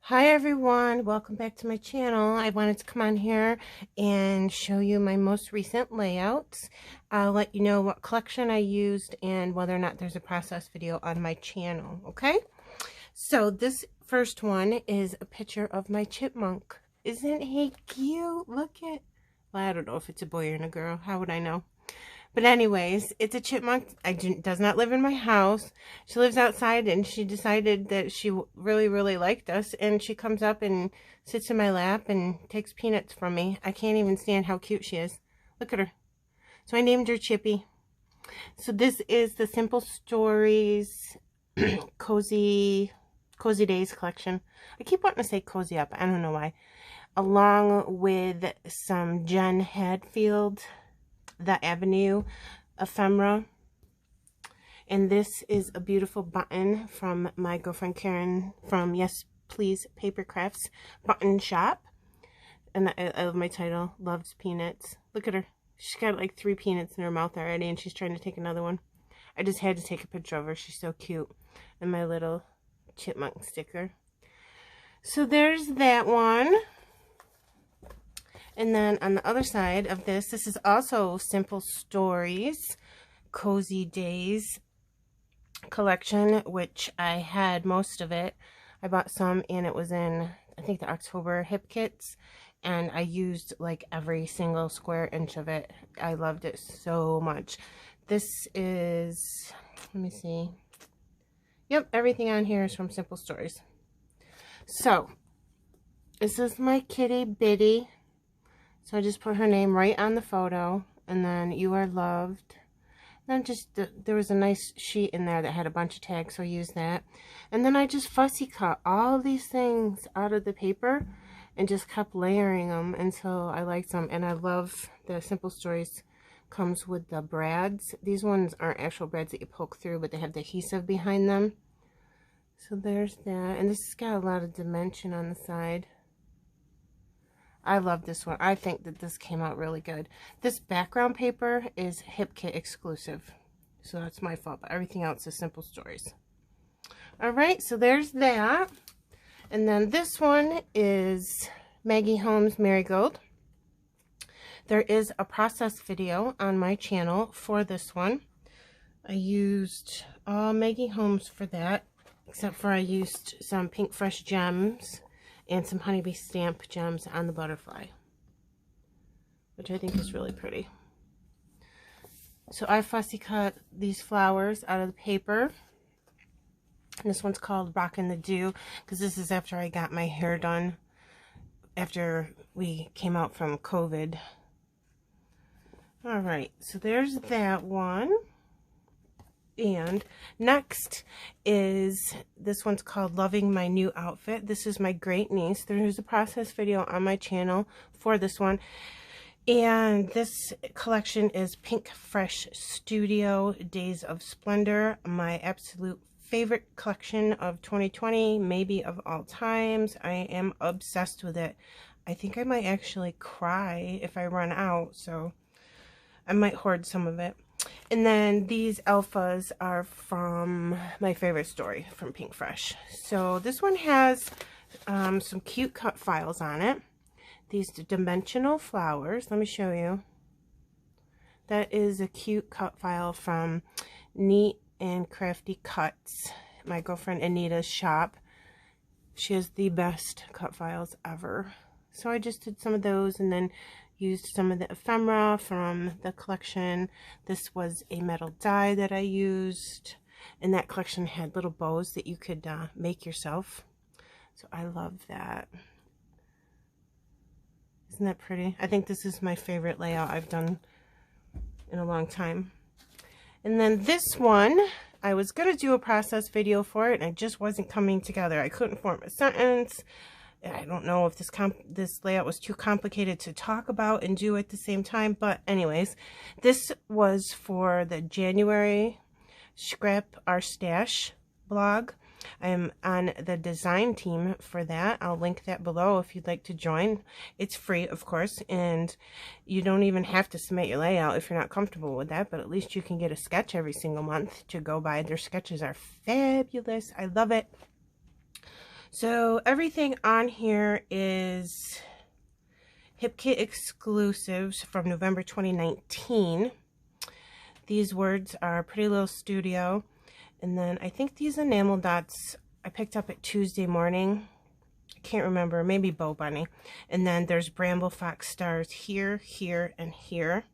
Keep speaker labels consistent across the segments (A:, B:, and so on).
A: Hi everyone, welcome back to my channel. I wanted to come on here and show you my most recent layouts. I'll let you know what collection I used and whether or not there's a process video on my channel, okay? So this first one is a picture of my chipmunk. Isn't he cute? Look at, well, I don't know if it's a boy or a girl. How would I know? But anyways, it's a chipmunk. Does not live in my house. She lives outside, and she decided that she really liked us, and she comes up and sits in my lap and takes peanuts from me. I can't even stand how cute she is. Look at her. So I named her Chippy. So this is the Simple Stories Cozy Days collection. I keep wanting to say Cozy Up. I don't know why. Along with some Jen Hadfield, the Avenue ephemera, and this is a beautiful button from my girlfriend Karen from Yes Please Paper Crafts button shop. And I love my title, Loves Peanuts. Look at her, she's got like 3 peanuts in her mouth already, and she's trying to take another one. I just had to take a picture of her, she's so cute. And my little chipmunk sticker. So there's that one. And then on the other side of this is also Simple Stories Cozy Days collection, which I had most of it. I bought some, and it was in, I think, the October hip kits, and I used like every single square inch of it. I loved it so much. This is, let me see. Yep, everything on here is from Simple Stories. So this is my kitty Biddy. So I just put her name right on the photo, and then You Are Loved. Then just, there was a nice sheet in there that had a bunch of tags, so I used that. And then I just fussy cut all these things out of the paper and just kept layering them until I liked them. And I love the Simple Stories comes with the brads. These ones aren't actual brads that you poke through, but they have the adhesive behind them. So there's that. And this has got a lot of dimension on the side. I love this one. I think that this came out really good. This background paper is Hip Kit exclusive, so that's my fault, but everything else is Simple Stories. Alright, so there's that. And then this one is Maggie Holmes Marigold. There is a process video on my channel for this one. I used Maggie Holmes for that, except for I used some Pink Fresh gems and some honeybee stamp gems on the butterfly, which I think is really pretty. So I fussy cut these flowers out of the paper. And this one's called Rockin' the Dew, because this is after I got my hair done, after we came out from COVID. Alright, so there's that one. And next is, this one's called Loving My New Outfit. This is my great niece. There's a process video on my channel for this one. And this collection is Pink Fresh Studio Days of Splendor. My absolute favorite collection of 2020, maybe of all times. I am obsessed with it. I think I might actually cry if I run out, so I might hoard some of it. And then these alphas are from my favorite story from Pink Fresh. So this one has some cute cut files on it. These dimensional flowers. Let me show you. That is a cute cut file from Neat and Crafty Cuts, my girlfriend Anita's shop. She has the best cut files ever. So I just did some of those, and then used some of the ephemera from the collection. This was a metal die that I used, and that collection had little bows that you could make yourself. So I love that. Isn't that pretty? I think this is my favorite layout I've done in a long time. And then this one, I was going to do a process video for it, and it just wasn't coming together. I couldn't form a sentence. I don't know if this layout was too complicated to talk about and do at the same time, but anyways, this was for the January Scrap Our Stash blog. I am on the design team for that. I'll link that below if you'd like to join. It's free, of course, and you don't even have to submit your layout if you're not comfortable with that, but at least you can get a sketch every single month to go by. Their sketches are fabulous. I love it. So everything on here is Hip Kit exclusives from November 2019. These words are Pretty Little Studio. And then I think these enamel dots I picked up at Tuesday morning. I can't remember, maybe Bow Bunny. And then there's Bramble Fox Stars here, here, and here.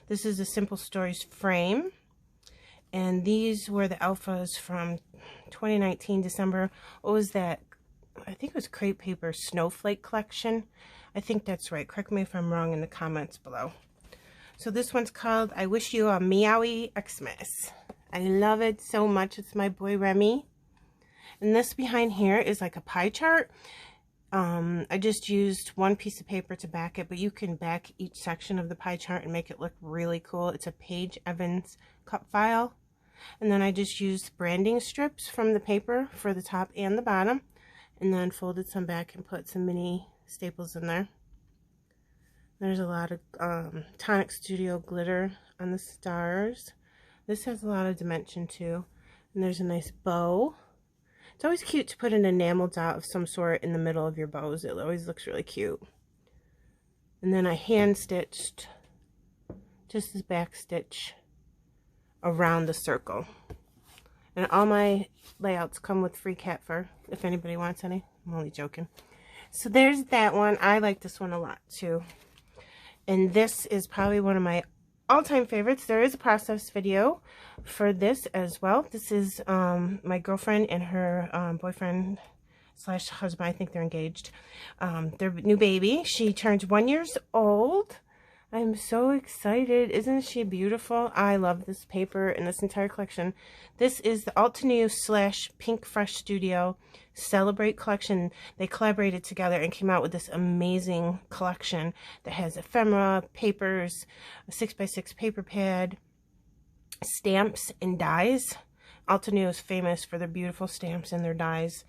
A: This is a Simple Stories frame. And these were the alphas from 2019 December. What was that? I think it was Crepe Paper Snowflake collection. I think that's right. Correct me if I'm wrong in the comments below. So this one's called I Wish You a Meowie Xmas. I love it so much. It's my boy Remy. And this behind here is like a pie chart. I just used one piece of paper to back it, but you can back each section of the pie chart and make it look really cool. It's a Paige Evans cup file. And then I just used branding strips from the paper for the top and the bottom. And then folded some back and put some mini staples in there. There's a lot of Tonic Studio glitter on the stars. This has a lot of dimension too. And there's a nice bow. It's always cute to put an enamel dot of some sort in the middle of your bows. It always looks really cute. And then I hand stitched just this back stitch around the circle. And all my layouts come with free cat fur, if anybody wants any. I'm only joking. So there's that one. I like this one a lot too. And this is probably one of my all-time favorites. There is a process video for this as well. This is my girlfriend and her boyfriend slash husband. I think they're engaged. Their new baby. She turns 1 year old. I'm so excited. Isn't she beautiful? I love this paper and this entire collection. This is the Altenew / Pink Fresh Studio Celebrate collection. They collaborated together and came out with this amazing collection that has ephemera, papers, a 6x6 paper pad, stamps, and dies. Altenew is famous for their beautiful stamps and their dies.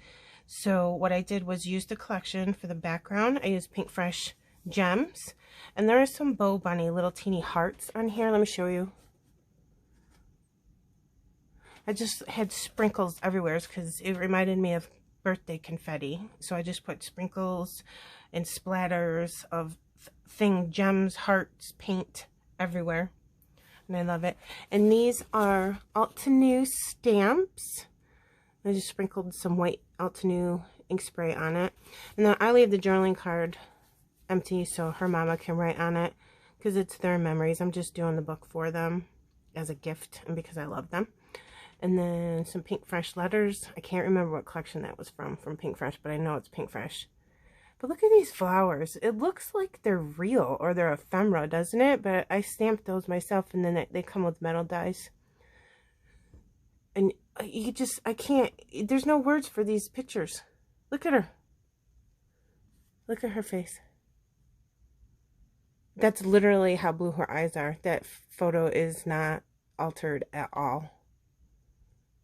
A: So what I did was use the collection for the background. I used Pink Fresh gems, and there are some Bow Bunny little teeny hearts on here. Let me show you. I just had sprinkles everywhere because it reminded me of birthday confetti, so I just put sprinkles and splatters of gems, hearts, paint everywhere, and I love it. And these are Altenew Stamps. I just sprinkled some white Altenew ink spray on it, and then I leave the journaling card empty so her mama can write on it because it's their memories. I'm just doing the book for them as a gift and because I love them. And then some Pink Fresh letters. I can't remember what collection that was from Pink Fresh, but I know it's Pink Fresh. But look at these flowers. It looks like they're real or they're ephemera, doesn't it? But I stamped those myself, and then they come with metal dies. And I can't, there's no words for these pictures. Look at her. Look at her face. That's literally how blue her eyes are. That photo is not altered at all.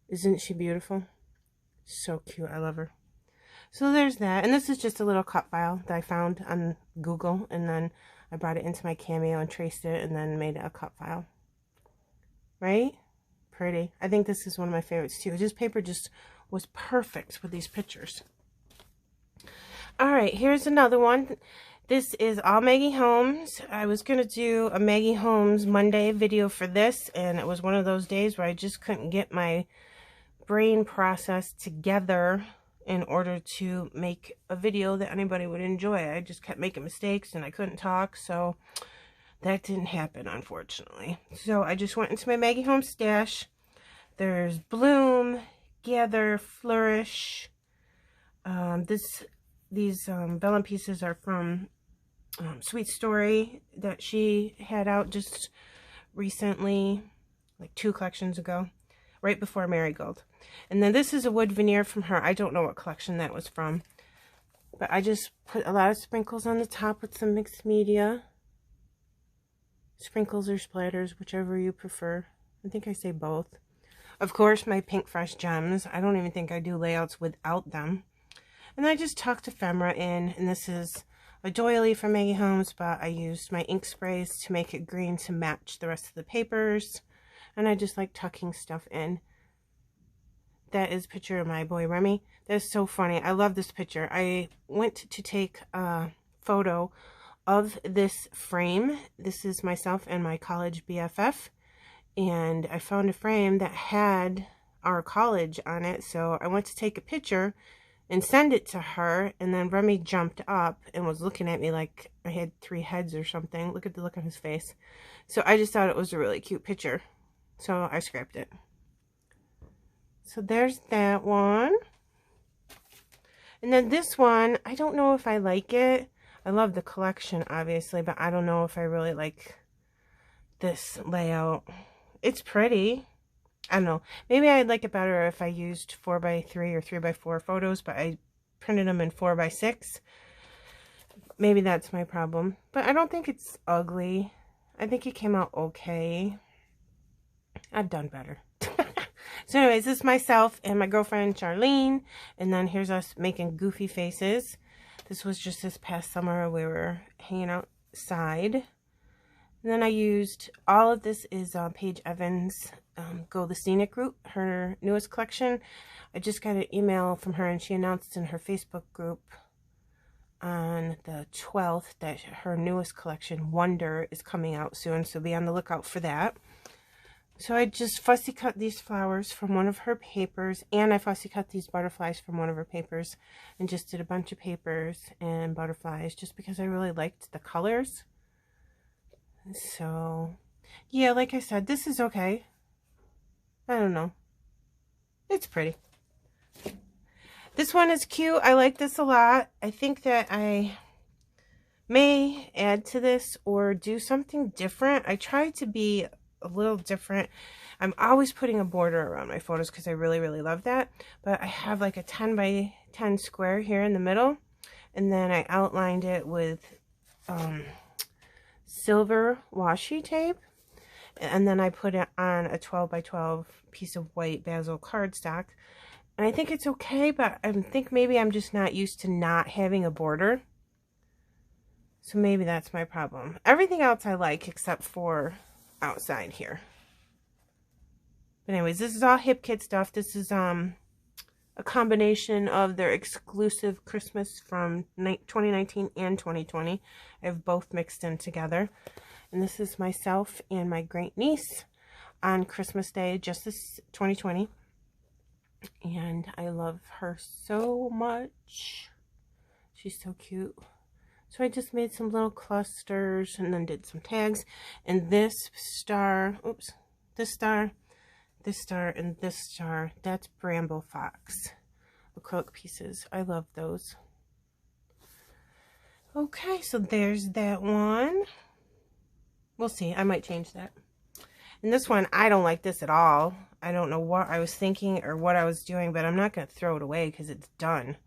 A: Isn't she beautiful? So cute. I love her. So there's that. And this is just a little cut file that I found on Google. And then I brought it into my Cameo and traced it and then made it a cut file. Right? Pretty. I think this is one of my favorites too. This paper just was perfect with these pictures. Alright, here's another one. This is all Maggie Holmes. I was going to do a Maggie Holmes Monday video for this, and it was one of those days where I just couldn't get my brain process together in order to make a video that anybody would enjoy. I just kept making mistakes and I couldn't talk, so that didn't happen, unfortunately. So I just went into my Maggie Holmes stash. There's Bloom, Gather, Flourish. These vellum pieces are from Sweet Story that she had out just recently, like 2 collections ago, right before Marigold. And then this is a wood veneer from her. I don't know what collection that was from, but I just put a lot of sprinkles on the top with some mixed media. Sprinkles or splatters, whichever you prefer. I think I say both. Of course, my Pink Fresh gems. I don't even think I do layouts without them. And I just tucked ephemera in, and this is a doily from Maggie Holmes, but I used my ink sprays to make it green to match the rest of the papers. And I just like tucking stuff in. that is a picture of my boy Remy. That's so funny. I love this picture. I went to take a photo of this frame. This is myself and my college BFF. And I found a frame that had our college on it. So I went to take a picture and send it to her. And then Remy jumped up and was looking at me like I had 3 heads or something. Look at the look on his face. So I just thought it was a really cute picture. So I scrapped it. So there's that one. And then this one, I don't know if I like it. I love the collection, obviously, but I don't know if I really like this layout. It's pretty. I don't know. Maybe I'd like it better if I used 4x3 or 3x4 photos, but I printed them in 4x6. Maybe that's my problem. But I don't think it's ugly. I think it came out okay. I've done better. So anyways, this is myself and my girlfriend Charlene. And then here's us making goofy faces. This was just this past summer. We were hanging outside. And then I used, all of this is Paige Evans' Go the Scenic route, her newest collection. I just got an email from her and she announced in her Facebook group on the 12th that her newest collection, Wonder, is coming out soon. So be on the lookout for that. So I just fussy cut these flowers from one of her papers, and I fussy cut these butterflies from one of her papers, and just did a bunch of papers and butterflies just because I really liked the colors. So yeah, like I said, this is okay. I don't know. It's pretty. This one is cute. I like this a lot. I think that I may add to this or do something different. I try to be a little different. I'm always putting a border around my photos because I really, really love that. But I have like a 10 by 10 square here in the middle. And then I outlined it with silver washi tape. And then I put it on a 12 by 12 piece of white basil cardstock. And I think it's okay, but I think maybe I'm just not used to not having a border. So maybe that's my problem. Everything else I like except for outside here. But anyways, this is all Hip Kit stuff. This is a combination of their exclusive Christmas from 2019 and 2020. I have both mixed in together. And this is myself and my great niece on Christmas Day, just this 2020. And I love her so much. She's so cute. So I just made some little clusters and then did some tags. And this star, oops, this star, and this star, that's Bramble Fox acrylic pieces. I love those. Okay, so there's that one. We'll see. I might change that. And this one, I don't like this at all. I don't know what I was thinking or what I was doing, but I'm not going to throw it away because it's done.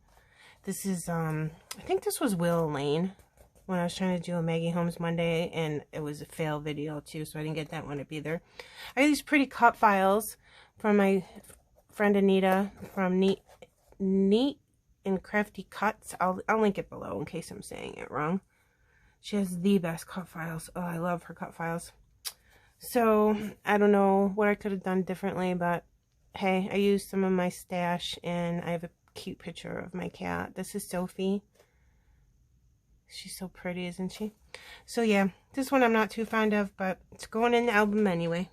A: This is, I think this was Will Lane when I was trying to do a Maggie Holmes Monday, and it was a fail video too, so I didn't get that one up either. I have these pretty cut files from my friend Anita from Neat and Crafty Cuts. I'll link it below in case I'm saying it wrong. She has the best cut files. Oh, I love her cut files. So, I don't know what I could have done differently, but hey, I used some of my stash, and I have a cute picture of my cat. This is Sophie. She's so pretty, isn't she? So yeah, this one I'm not too fond of, but it's going in the album anyway.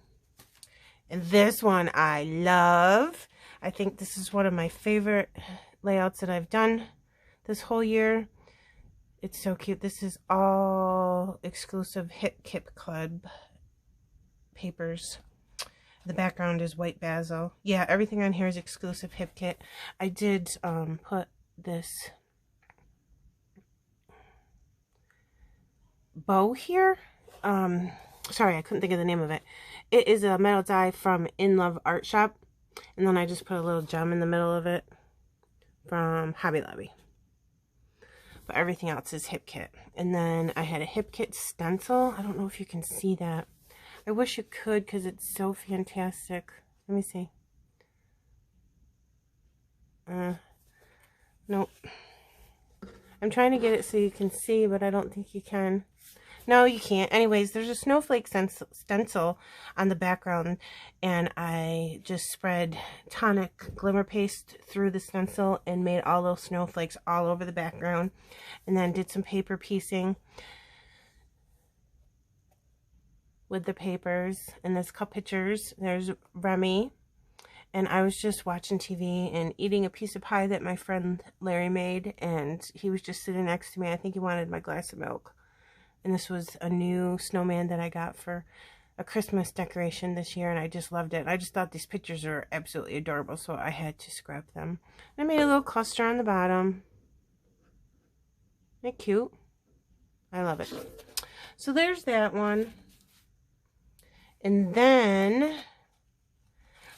A: And this one I love. I think this is one of my favorite layouts that I've done this whole year. It's so cute. This is all exclusive Hip Kit Club papers. The background is white basil. Yeah, everything on here is exclusive Hip Kit. I did put this bow here. Sorry, I couldn't think of the name of it. It is a metal die from In Love Art Shop. And then I just put a little gem in the middle of it from Hobby Lobby. But everything else is Hip Kit. And then I had a Hip Kit stencil. I don't know if you can see that. I wish you could because it's so fantastic. Let me see. Nope. I'm trying to get it so you can see, but I don't think you can. No, you can't. Anyways, there's a snowflake stencil on the background, and I just spread tonic glimmer paste through the stencil and made all those snowflakes all over the background, and then did some paper piecing with the papers. And there's a couple pictures. There's Remy, and I was just watching TV and eating a piece of pie that my friend Larry made, and he was just sitting next to me. I think he wanted my glass of milk. And this was a new snowman that I got for a Christmas decoration this year, and I just loved it. I just thought these pictures are absolutely adorable, so I had to scrap them. And I made a little cluster on the bottom. Isn't it cute? I love it. So there's that one. And then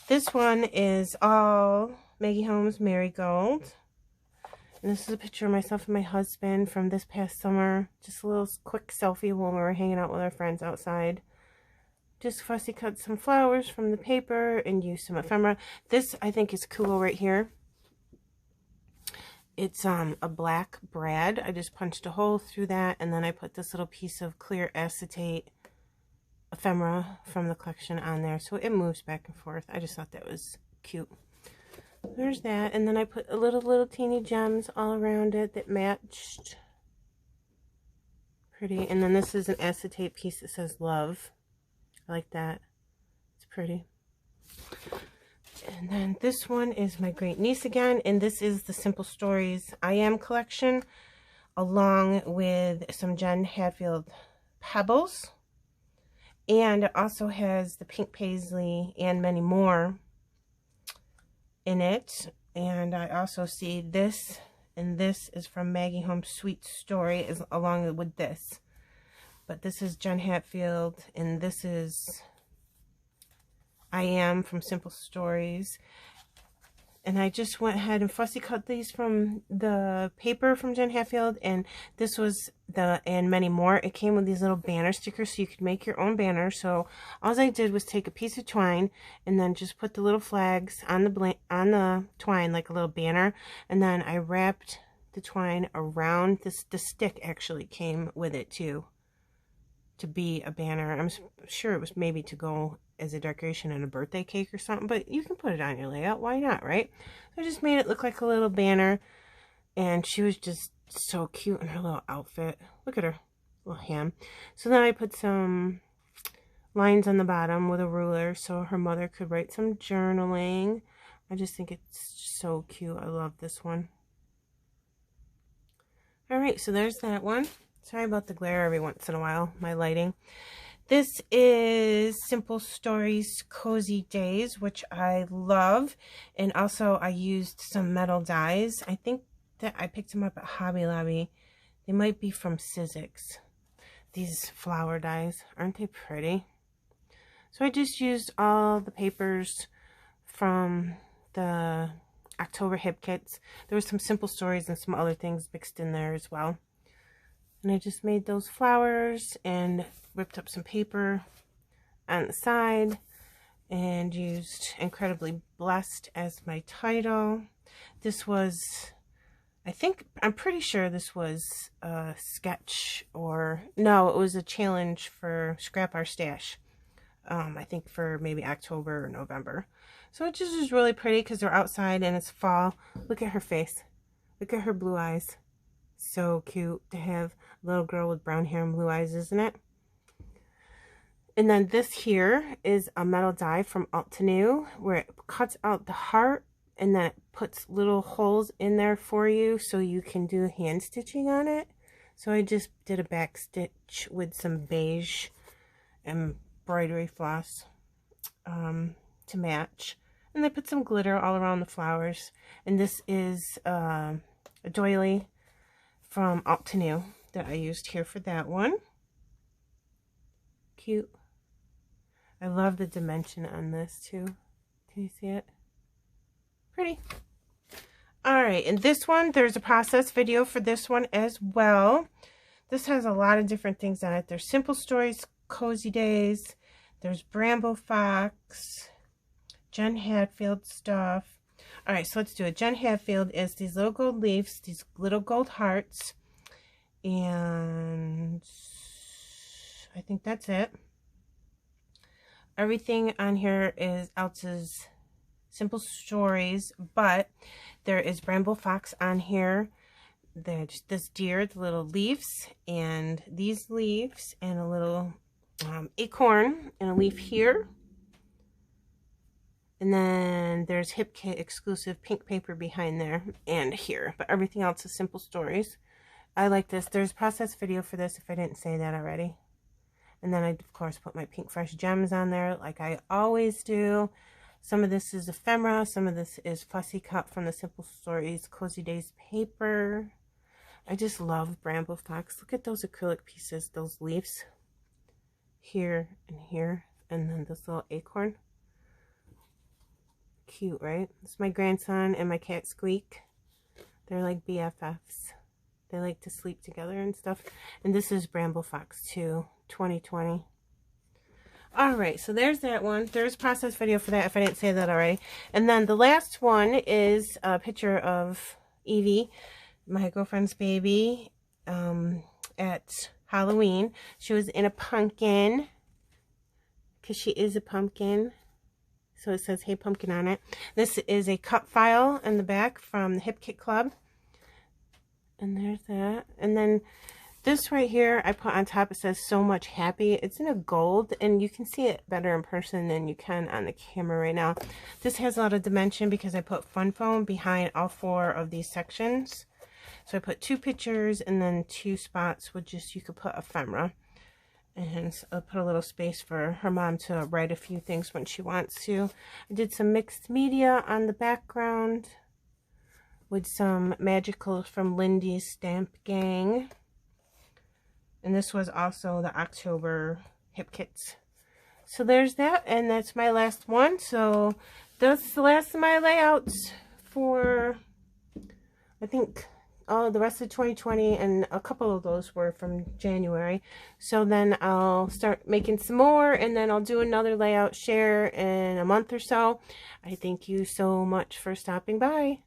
A: this one is all Maggie Holmes Marigold. And this is a picture of myself and my husband from this past summer. Just a little quick selfie when we were hanging out with our friends outside. Just fussy cut some flowers from the paper and used some ephemera. This, I think, is cool right here. It's a black brad. I just punched a hole through that, and then I put this little piece of clear acetate ephemera from the collection on there, so it moves back and forth. I just thought that was cute. There's that, and then I put a little teeny gems all around it that matched. Pretty. And then this is an acetate piece that says love. I like that. It's pretty. And then this one is my great niece again, and this is the Simple Stories I Am collection, along with some Jen Hadfield pebbles. And it also has the pink paisley and many more in it. And I also see this, and this is from Maggie Holmes Sweet Story, along with this. But this is Jen Hatfield, and this is I Am from Simple Stories. And I just went ahead and fussy cut these from the paper from Jen Hatfield, and this was the And Many More. It came with these little banner stickers, so you could make your own banner. So all I did was take a piece of twine and then just put the little flags on the twine like a little banner, and then I wrapped the twine around this. The stick actually came with it too, to be a banner. I'm sure it was maybe to go as a decoration in a birthday cake or something, but you can put it on your layout. Why not, right? So I just made it look like a little banner, and she was just so cute in her little outfit. Look at her little ham. So then I put some lines on the bottom with a ruler so her mother could write some journaling. I just think it's so cute. I love this one. All right, so there's that one. Sorry about the glare every once in a while, my lighting. This is Simple Stories Cozy Days, which I love. And also I used some metal dies. I think that I picked them up at Hobby Lobby. They might be from Sizzix. These flower dies. Aren't they pretty? So I just used all the papers from the October Hip Kits. There was some Simple Stories and some other things mixed in there as well. And I just made those flowers and ripped up some paper on the side and used Incredibly Blessed as my title. This was, I'm pretty sure this was a sketch, or no, it was a challenge for Scrap Our Stash. I think for maybe October or November. So it just is really pretty because they're outside and it's fall. Look at her face. Look at her blue eyes. So cute to have a little girl with brown hair and blue eyes, isn't it? And then this here is a metal die from Altenew, where it cuts out the heart and then it puts little holes in there for you so you can do hand stitching on it. So I just did a back stitch with some beige embroidery floss to match. And I put some glitter all around the flowers. And this is a doily from Altenew that I used here for that one. Cute. I love the dimension on this too. Can you see it? Pretty. Alright, and this one, there's a process video for this one as well. This has a lot of different things on it. There's Simple Stories, Cozy Days. There's Bramble Fox, Jen Hadfield stuff. Alright, so let's do it. Jen Hadfield is these little gold leaves, these little gold hearts, and I think that's it. Everything on here is Alte's Simple Stories, but there is Bramble Fox on here. There's this deer, the little leaves, and these leaves, and a little acorn, and a leaf here. And then there's Hip Kit exclusive pink paper behind there and here. But everything else is Simple Stories. I like this. There's process video for this if I didn't say that already. And then I, of course, put my pink fresh gems on there like I always do. Some of this is ephemera. Some of this is fussy cut from the Simple Stories Cozy Days paper. I just love Bramble Fox. Look at those acrylic pieces, those leaves. Here and here. And then this little acorn. Cute, right? It's my grandson and my cat Squeak. They're like BFFs. They like to sleep together and stuff. And this is Bramble Fox too, 2020. Alright, so there's that one. There's a process video for that if I didn't say that already. And then the last one is a picture of Evie, my girlfriend's baby, at Halloween. She was in a pumpkin, because she is a pumpkin. So it says, "Hey Pumpkin" on it. This is a cut file in the back from the Hip Kit Club. And there's that. And then this right here, I put on top, it says "So Much Happy." It's in a gold, and you can see it better in person than you can on the camera right now. This has a lot of dimension because I put fun foam behind all 4 of these sections. So I put 2 pictures and then 2 spots with just, you could put ephemera. And I'll put a little space for her mom to write a few things when she wants to. I did some mixed media on the background with some magicals from Lindy's Stamp Gang. And this was also the October Hip Kits. So there's that, and that's my last one. So that's the last of my layouts for, I think, the rest of 2020, and a couple of those were from January. So then I'll start making some more, and then I'll do another layout share in a month or so. I thank you so much for stopping by.